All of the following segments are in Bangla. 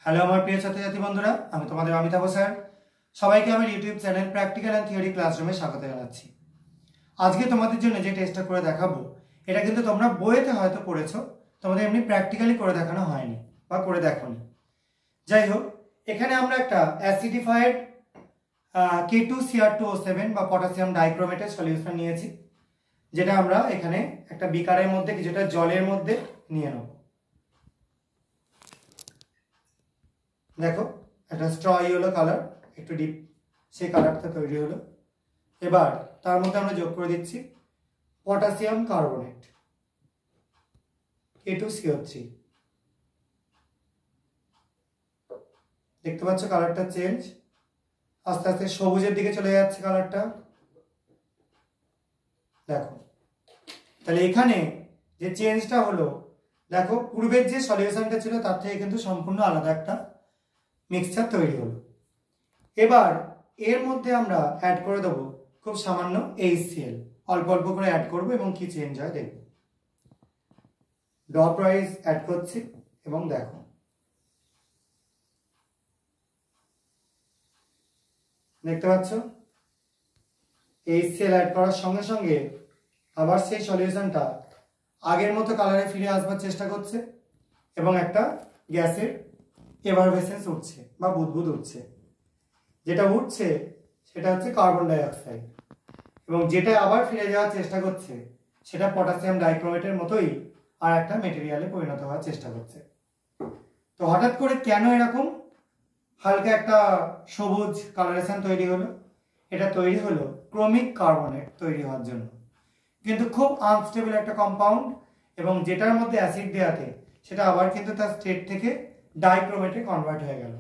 হ্যালো আমার প্রিয় ছাত্রছাত্রী বন্ধুরা, আমি তোমাদের অমিতাভ স্যার। সবাইকে আমার YouTube channel practical and theory ক্লাসরুমে স্বাগত জানাচ্ছি। আজকে তোমাদের জন্য যে টেস্টটা করে দেখাবো এটা কিন্তু তোমরা বইতে হয়তো পড়েছো, তোমাদের এমনি প্র্যাকটিক্যালি করে দেখানো হয়নি বা করে দেখোনি। যাই হোক, এখানে আমরা একটা অ্যাসিডিফাইড K2Cr2O7 বা পটাশিয়াম ডাইক্রোমেটের সলিউশন নিয়েছি, যেটা আমরা এখানে একটা বিকারের মধ্যে কিছুটা জলের মধ্যে নিয়ে নেব। দেখো, একটা স্ট্র ইয়েলো কালার, একটু ডিপ সেই কালারটা তৈরি হলো। এবার তার মধ্যে আমরা যোগ করে দিচ্ছি পটাশিয়াম কার্বনেট K2CO3। দেখতে পাচ্ছ কালারটা চেঞ্জ, আস্তে আস্তে সবুজের দিকে চলে যাচ্ছে কালারটা। দেখো, তাহলে এখানে যে চেঞ্জটা হলো, দেখো পূর্বের যে সলিউশনটা ছিল তার থেকে কিন্তু সম্পূর্ণ আলাদা একটা মিক্সচার তৈরি হলো। এবার এর মধ্যে আমরা অ্যাড করে দেবো খুব সামান্য HCl, অল্প অল্প করে অ্যাড করবো এবং কি চেঞ্জ হয় দেখবো। ড্রপ ওয়াইজ অ্যাড করছি এবং দেখো দেখতে পাচ্ছ HCl অ্যাড করার সঙ্গে সঙ্গে আবার সেই সলিউশনটা আগের মতো কালারে ফিরে আসবার চেষ্টা করছে এবং একটা গ্যাসের এভারভেসেন্স উঠছে বা বুদবুদ উঠছে। যেটা উঠছে সেটা হচ্ছে কার্বন ডাই অক্সাইড, এবং যেটা আবার ফিরে যাওয়ার চেষ্টা করছে সেটা পটাশিয়াম ডাইক্রোমেটের মতোই আর একটা মেটেরিয়ালে পরিণত হওয়ার চেষ্টা করছে। তো হঠাৎ করে কেন এরকম হালকা একটা সবুজ কালারেশন তৈরি হলো? এটা তৈরি হলো ক্রোমিক কার্বনেট তৈরি হওয়ার জন্য, কিন্তু খুব আনস্টেবল একটা কম্পাউন্ড, এবং যেটার মধ্যে অ্যাসিড দেওয়াতে সেটা আবার কিন্তু তার স্টেট থেকে ডাইক্রোমেটে কনভার্ট হয়ে গেল।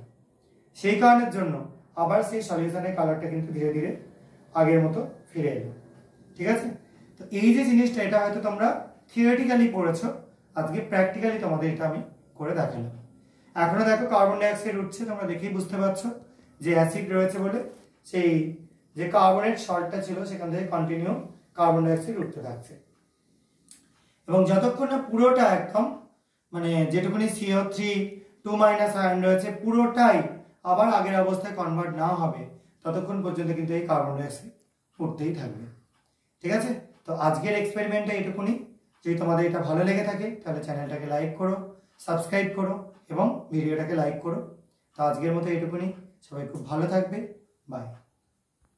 সেই কারণের জন্য আবার সেই সলিউশনের কালারটা কিন্তু ধীরে ধীরে আগের মতো ফিরে এলো। ঠিক আছে, তো এই যে জিনিসটা এটা হয়তো তোমরা থিওরিটিক্যালি পড়েছো, আজকে প্র্যাকটিক্যালি তোমাদের এটা আমি করে দেখালাম। এখনো দেখো কার্বন ডাইঅক্সাইড উঠছে, তোমরা দেখেই বুঝতে পারছো যে অ্যাসিড রয়েছে বলে সেই যে কার্বনেট সল্টটা ছিল সেখান থেকে কন্টিনিউ কার্বন ডাইঅক্সাইড উঠতে থাকছে। এবং যতক্ষণ না পুরোটা একদম মানে যেটুকুনি CO3 2- আয়ন রয়েছে পুরোটাই আবার আগের অবস্থায় কনভার্ট না হবে, ততক্ষণ পর্যন্ত কিন্তু এই কার্বন ডাইঅক্সাইড উঠতেই থাকবে। ঠিক আছে, তো আজকের এক্সপেরিমেন্টটা এটুকুনি। যদি তোমাদের এটা ভালো লেগে থাকে তাহলে চ্যানেলটাকে লাইক করো, সাবস্ক্রাইব করো এবং ভিডিওটাকে লাইক করো। তো আজকের মতো এটুকুনি। সবাই খুব ভালো থাকবে। বাই।